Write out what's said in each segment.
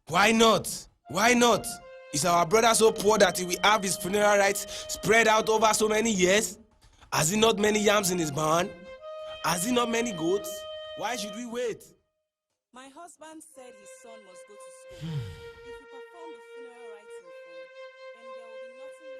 Why not? Why not? Is our brother so poor that he will have his funeral rites spread out over so many years? Has he not many yams in his barn? Has he not many goats? Why should we wait? My husband said his son must go to school. If you perform the funeral rites in full, then there will be nothing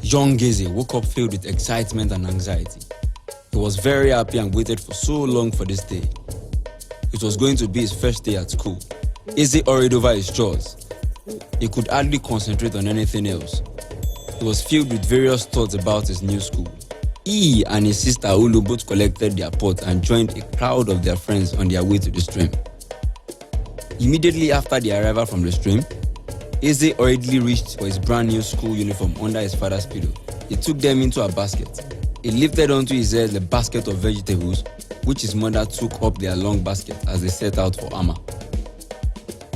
Young EZE woke up filled with excitement and anxiety. He was very happy and waited for so long for this day. It was going to be his first day at school. EZE hurried over his chores. He could hardly concentrate on anything else. He was filled with various thoughts about his new school. He and his sister Ulu both collected their pots and joined a crowd of their friends on their way to the stream. Immediately after the arrival from the stream, EZE hurriedly reached for his brand new school uniform under his father's pillow. He took them into a basket. He lifted onto his head the basket of vegetables, which his mother took up their long basket as they set out for Ama.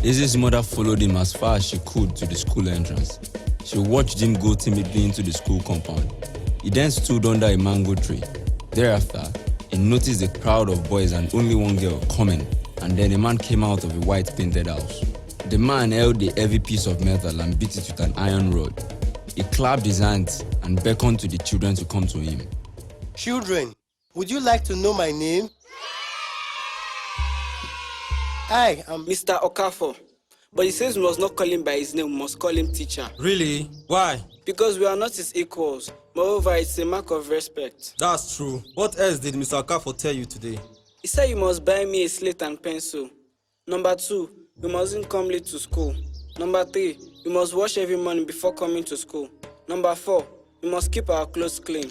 EZE's mother followed him as far as she could to the school entrance. She watched him go timidly into the school compound. He then stood under a mango tree. Thereafter, he noticed a crowd of boys and only one girl coming, and then a man came out of a white painted house. The man held a heavy piece of metal and beat it with an iron rod. He clapped his hands and beckoned to the children to come to him. Children, would you like to know my name? I am Mr. Okafor. But he says we must not call him by his name, we must call him teacher. Really? Why? Because we are not his equals. Moreover, it's a mark of respect. That's true. What else did Mr. Okafor tell you today? He said you must buy me a slate and pencil. Number 2, you mustn't come late to school. Number 3, you must wash every morning before coming to school. Number 4, we must keep our clothes clean.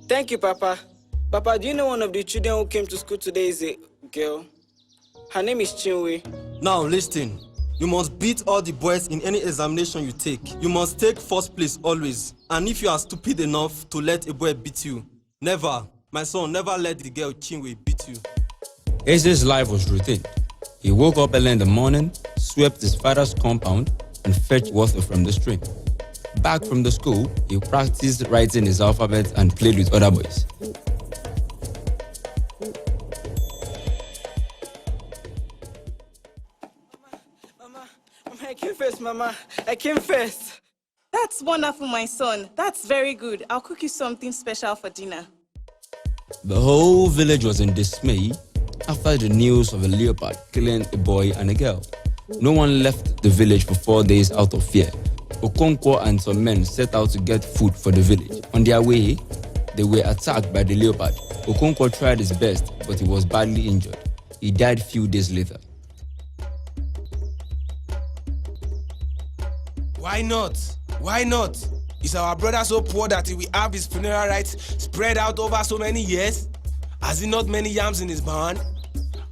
Thank you, Papa. Papa, do you know one of the children who came to school today is a girl? Her name is Chinwe. Now listen. You must beat all the boys in any examination you take. You must take first place always. And if you are stupid enough to let a boy beat you, never, my son, never let the girl Chinwe beat you. EZE's life was routine. He woke up early in the morning, swept his father's compound, and fetched water from the stream. Back from the school, he practiced writing his alphabet and played with other boys. Mama, I came first, Mama. I came first. That's wonderful, my son. That's very good. I'll cook you something special for dinner. The whole village was in dismay after the news of a leopard killing a boy and a girl. No one left the village for 4 days out of fear. Okonkwo and some men set out to get food for the village. On their way, they were attacked by the leopard. Okonkwo tried his best, but he was badly injured. He died few days later. Why not? Why not? Is our brother so poor that he will have his funeral rites spread out over so many years? Has he not many yams in his barn?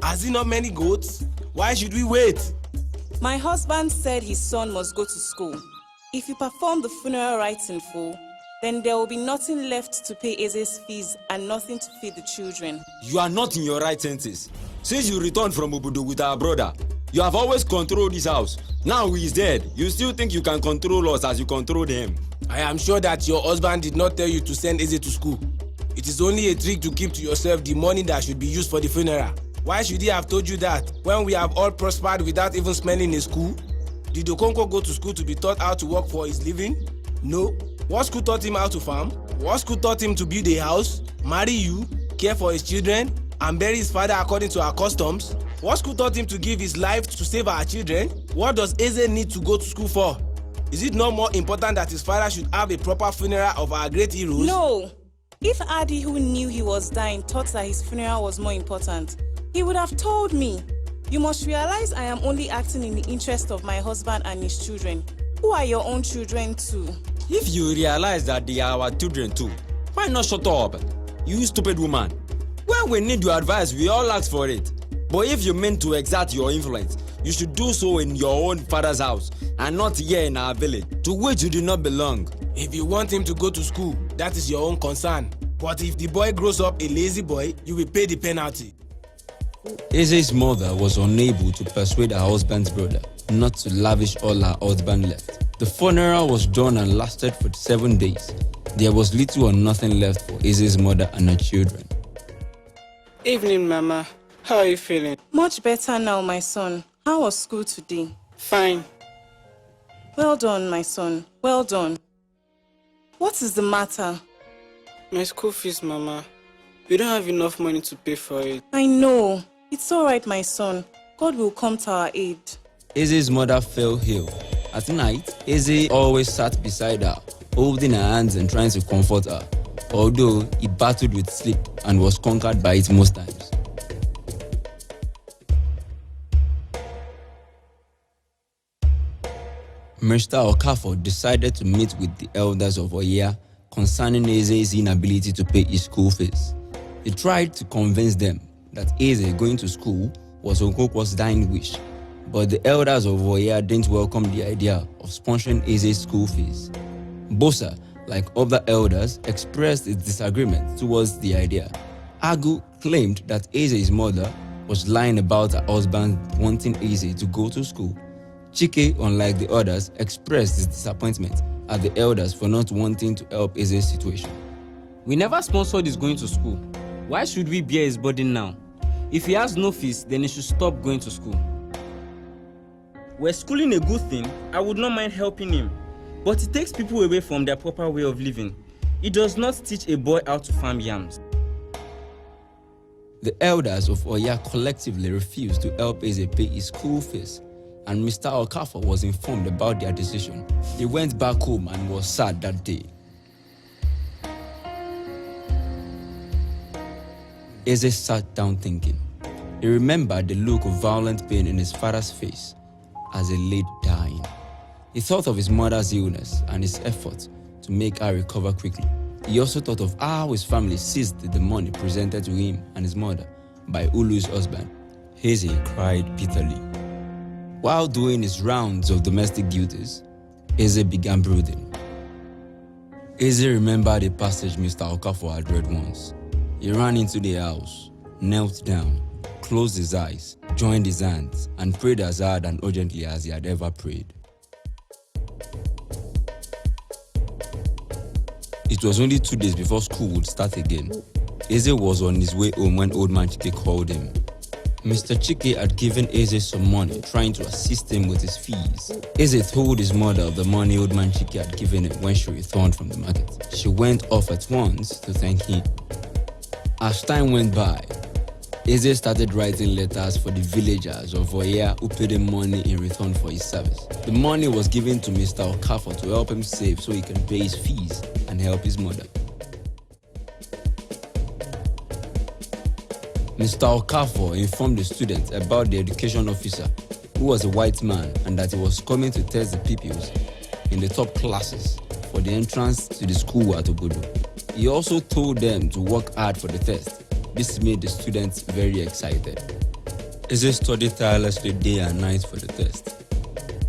Has he not many goats? Why should we wait? My husband said his son must go to school. If you perform the funeral rites in full, then there will be nothing left to pay EZE's fees and nothing to feed the children. You are not in your right senses. Since you returned from Obodo with our brother, you have always controlled this house. Now he is dead. You still think you can control us as you controlled him. I am sure that your husband did not tell you to send EZE to school. It is only a trick to keep to yourself the money that should be used for the funeral. Why should he have told you that when we have all prospered without even smelling a school? Did Okonkwo go to school to be taught how to work for his living? No. What school taught him how to farm? What school taught him to build a house, marry you, care for his children, and bury his father according to our customs? What school taught him to give his life to save our children? What does EZE need to go to school for? Is it not more important that his father should have a proper funeral of our great heroes? No. If Adi, who knew he was dying, thought that his funeral was more important, he would have told me. You must realize I am only acting in the interest of my husband and his children, who are your own children too. If you realize that they are our children too, why not shut up? You stupid woman. When we need your advice, we all ask for it. But if you mean to exert your influence, you should do so in your own father's house and not here in our village, to which you do not belong. If you want him to go to school, that is your own concern. But if the boy grows up a lazy boy, you will pay the penalty. Eze's mother was unable to persuade her husband's brother not to lavish all her husband left. The funeral was done and lasted for 7 days. There was little or nothing left for Eze's mother and her children. Evening, Mama. How are you feeling? Much better now, my son. How was school today? Fine. Well done, my son. Well done. What is the matter? My school fees, Mama. We don't have enough money to pay for it. I know. It's all right, my son. God will come to our aid. Eze's mother fell ill. At night, Eze always sat beside her, holding her hands and trying to comfort her, although he battled with sleep and was conquered by it most times. Mr. Okafor decided to meet with the elders of Oya concerning Eze's inability to pay his school fees. He tried to convince them that Eze going to school was Okonkwo's dying wish, but the elders of Oya didn't welcome the idea of sponsoring Eze's school fees. Bosa, like other elders, expressed its disagreement towards the idea. Agu claimed that Eze's mother was lying about her husband wanting Eze to go to school. Chike, unlike the others, expressed his disappointment at the elders for not wanting to help Eze's situation. We never sponsored his going to school. Why should we bear his burden now? If he has no fees, then he should stop going to school. Were schooling a good thing, I would not mind helping him. But it takes people away from their proper way of living. It does not teach a boy how to farm yams. The elders of Oya collectively refused to help Eze pay his school fees, and Mr. Okafor was informed about their decision. He went back home and was sad that day. Eze sat down thinking. He remembered the look of violent pain in his father's face as he lay dying. He thought of his mother's illness and his effort to make her recover quickly. He also thought of how his family seized the money presented to him and his mother by Ulu's husband. Eze cried bitterly. While doing his rounds of domestic duties, Eze began brooding. Eze remembered a passage Mr. Okafor had read once. He ran into the house, knelt down, closed his eyes, joined his hands, and prayed as hard and urgently as he had ever prayed. It was only 2 days before school would start again. Eze was on his way home when old man Chike called him. Mr. Chike had given Eze some money, trying to assist him with his fees. Eze told his mother of the money old man Chike had given him when she returned from the market. She went off at once to thank him. As time went by, Eze started writing letters for the villagers of Oya who paid him money in return for his service. The money was given to Mr. Okafor to help him save so he can pay his fees and help his mother. Mr. Okafor informed the students about the education officer, who was a white man, and that he was coming to test the pupils in the top classes for the entrance to the school at Obodo. He also told them to work hard for the test. This made the students very excited. Eze studied tirelessly day and night for the test.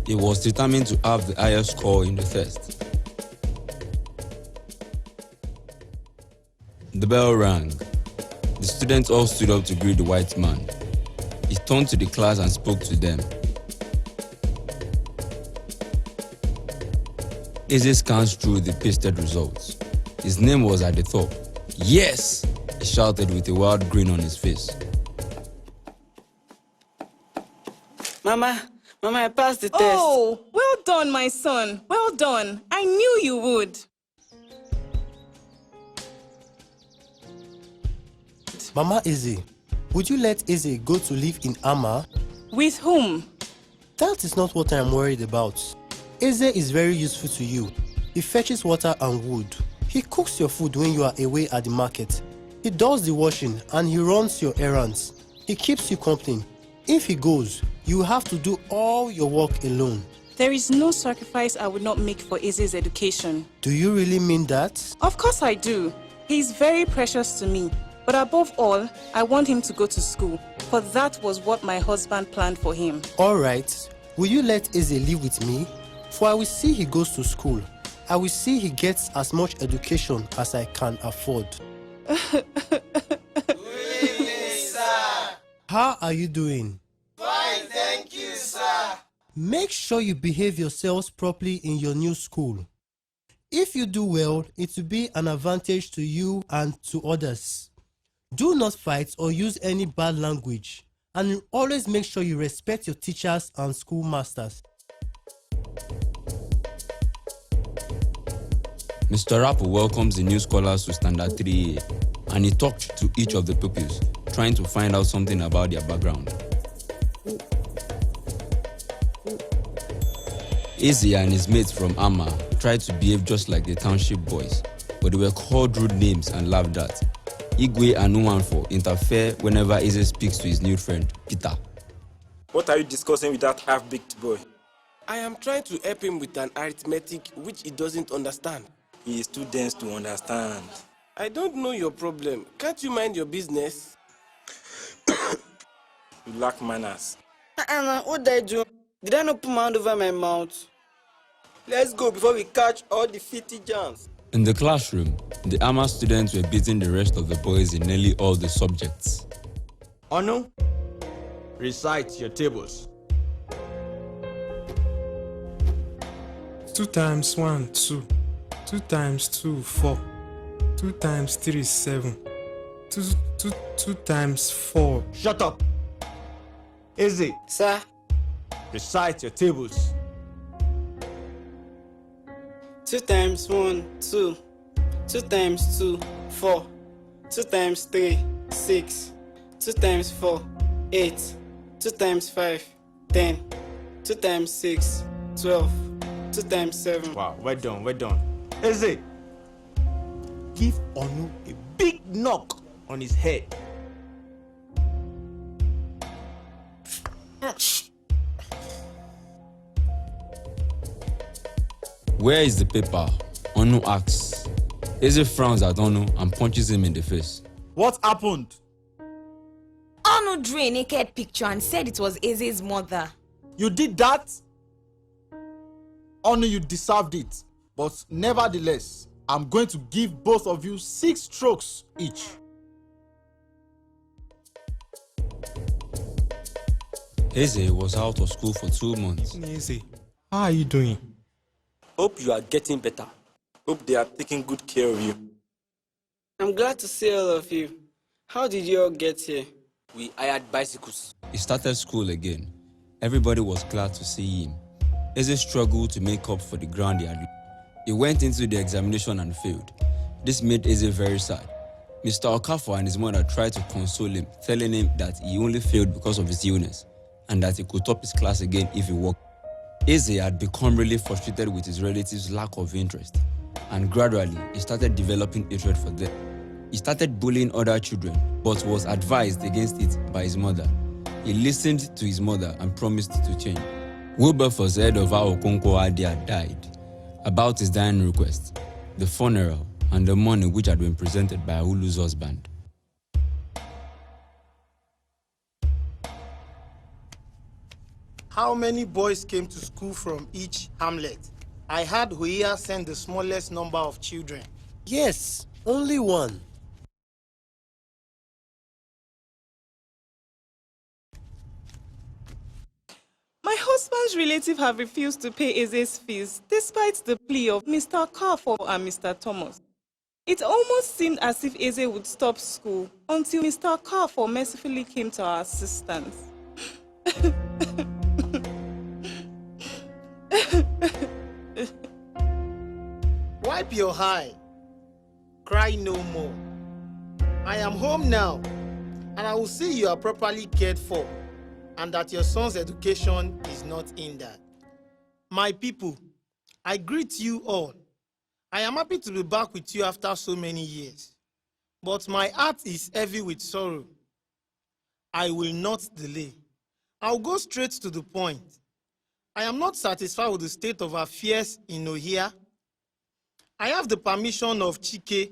He was determined to have the highest score in the test. The bell rang. The students all stood up to greet the white man. He turned to the class and spoke to them. Eze scanned through the pasted results. His name was at the top. Yes! He shouted with a wild grin on his face. Mama, I passed the test. Oh, well done, my son. Well done. I knew you would. Mama Eze, would you let Eze go to live in Ama? With whom? That is not what I am worried about. Eze is very useful to you. He fetches water and wood. He cooks your food when you are away at the market. He does the washing and he runs your errands. He keeps you company. If he goes, you have to do all your work alone. There is no sacrifice I would not make for Eze's education. Do you really mean that? Of course I do. He is very precious to me. But above all, I want him to go to school, for that was what my husband planned for him. All right. Will you let Eze live with me? For I will see he goes to school. I will see he gets as much education as I can afford. How are you doing? Fine, thank you, sir. Make sure you behave yourselves properly in your new school. If you do well, it will be an advantage to you and to others. Do not fight or use any bad language, and always make sure you respect your teachers and schoolmasters. Mr. Rappo welcomes the new scholars to Standard 3A, and he talked to each of the pupils, trying to find out something about their background. Eze and his mates from Ama tried to behave just like the township boys, but they were called rude names and laughed at. Igwe and Nwanfo interfere whenever Eze speaks to his new friend, Peter. What are you discussing with that half-baked boy? I am trying to help him with an arithmetic which he doesn't understand. He is too dense to understand. I don't know your problem. Can't you mind your business? You lack manners. What did I do? Did I not put my hand over my mouth? Let's go before we catch all the filthy germs. In the classroom, the Ama students were beating the rest of the boys in nearly all the subjects. Onu, recite your tables. 2 times 1, 2. 2 times 2, 4. 2 times 3, 7. 2 times 4. Shut up. Eze, Sir, recite your tables. 2 times 1, 2. 2 times 2, 4. 2 times 3, 6. 2 times 4, 8. 2 times 5, 10. 2 times 6, 12. 2 times 7. Wow, well done, well done. Eze, give Onu a big knock on his head. Where is the paper? Onu asks. Eze frowns at Onu and punches him in the face. What happened? Onu drew a naked picture and said it was Eze's mother. You did that? Onu, you deserved it. But nevertheless, I'm going to give both of you 6 strokes each. Eze was out of school for 2 months. Eze, how are you doing? Hope you are getting better. Hope they are taking good care of you. I'm glad to see all of you. How did you all get here? We hired bicycles. He started school again. Everybody was glad to see him. Eze struggled to make up for the ground he had lost. He went into the examination and failed. This made Eze very sad. Mr. Okafor and his mother tried to console him, telling him that he only failed because of his illness and that he could top his class again if he worked. Eze had become really frustrated with his relatives' lack of interest, and gradually he started developing hatred for them. He started bullying other children, but was advised against it by his mother. He listened to his mother and promised to change. Wilberforce heard of how Okonkwo Adia died, about his dying request, the funeral, and the money which had been presented by Ulu's husband. How many boys came to school from each hamlet? I had Huia send the smallest number of children. Yes, only one. My husband's relatives have refused to pay Eze's fees despite the plea of Mr. Okafor and Mr. Thomas. It almost seemed as if Eze would stop school until Mr. Okafor mercifully came to our assistance. Wipe your eye. Cry no more. I am home now, and I will see you are properly cared for, and that your son's education is not hindered. My people, I greet you all. I am happy to be back with you after so many years, but my heart is heavy with sorrow. I will not delay. I'll go straight to the point. I am not satisfied with the state of affairs in Ohia. I have the permission of Chike,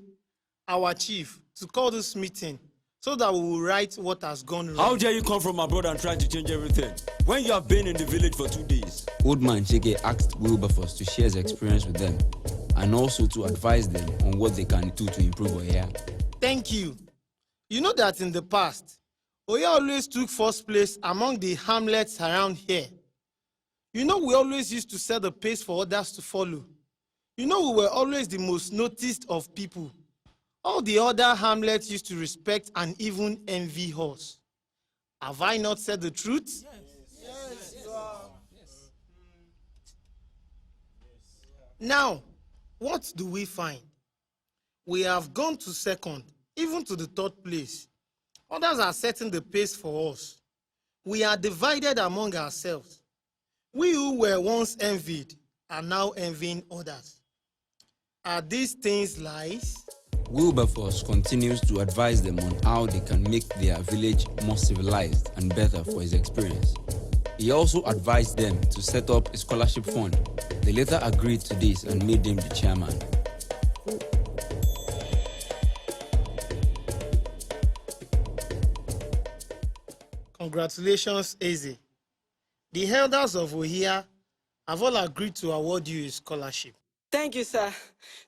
our chief, to call this meeting so that we will write what has gone wrong. How dare you come from abroad and try to change everything when you have been in the village for 2 days? Old man Chike asked Wilberforce to share his experience with them and also to advise them on what they can do to improve Ohia. Thank you. You know that in the past, Ohia always took first place among the hamlets around here. You know, we always used to set the pace for others to follow. You know, we were always the most noticed of people. All the other hamlets used to respect and even envy us. Have I not said the truth? Yes. Now, what do we find? We have gone to second, even to the third place. Others are setting the pace for us. We are divided among ourselves. We who were once envied are now envying others. Are these things lies? Wilberforce continues to advise them on how they can make their village more civilized and better for his experience. He also advised them to set up a scholarship fund. They later agreed to this and made him the chairman. Congratulations, EZE. The elders of Ohia have all agreed to award you a scholarship. Thank you, sir.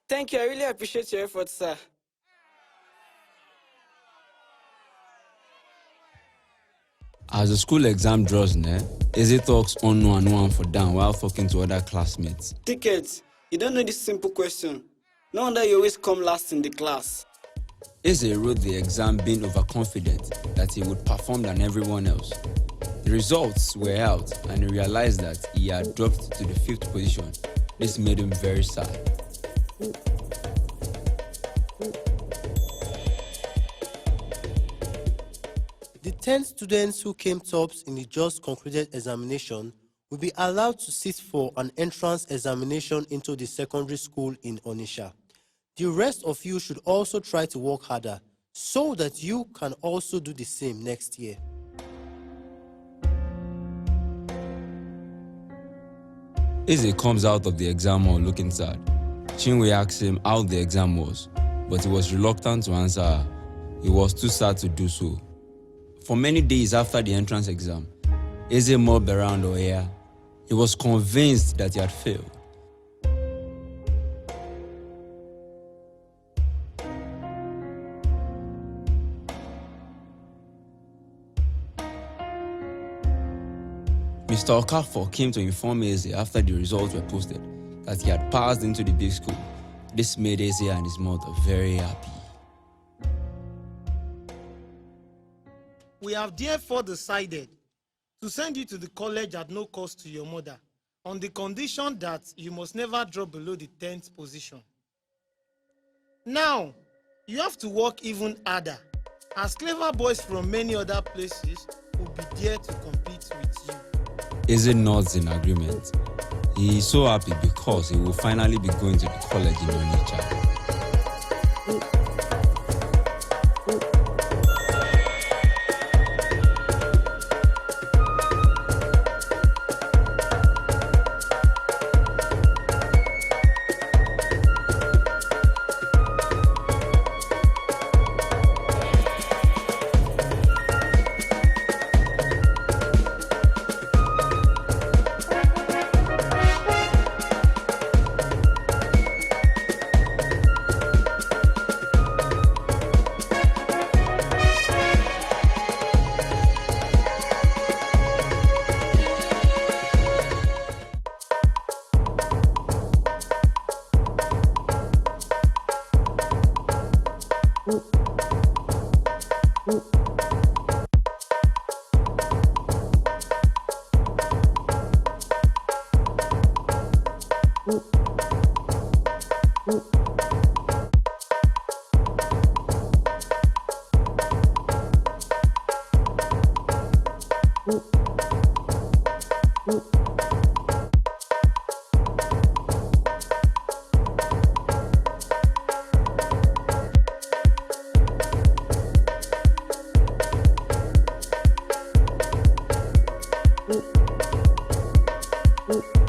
Thank you. I really appreciate your efforts, sir. As the school exam draws near, EZE talks on and on for down while talking to other classmates. Tickets, you don't know this simple question. No wonder you always come last in the class. EZE wrote the exam being overconfident that he would perform than everyone else. The results were out and he realized that he had dropped to the 5th position. This made him very sad. The 10 students who came tops in the just concluded examination will be allowed to sit for an entrance examination into the secondary school in Onitsha. The rest of you should also try to work harder so that you can also do the same next year. EZE comes out of the exam hall looking sad. Chinwe asks him how the exam was, but he was reluctant to answer her. He was too sad to do so. For many days after the entrance exam, EZE mobbed around Ohia. He was convinced that he had failed. Mr. Okafor came to inform EZE after the results were posted that he had passed into the big school. This made EZE and his mother very happy. We have therefore decided to send you to the college at no cost to your mother, on the condition that you must never drop below the 10th position. Now, you have to work even harder, as clever boys from many other places will be there to compete with you. EZE nods in agreement. He is so happy because he will finally be going to the college in Onitsha. Mm.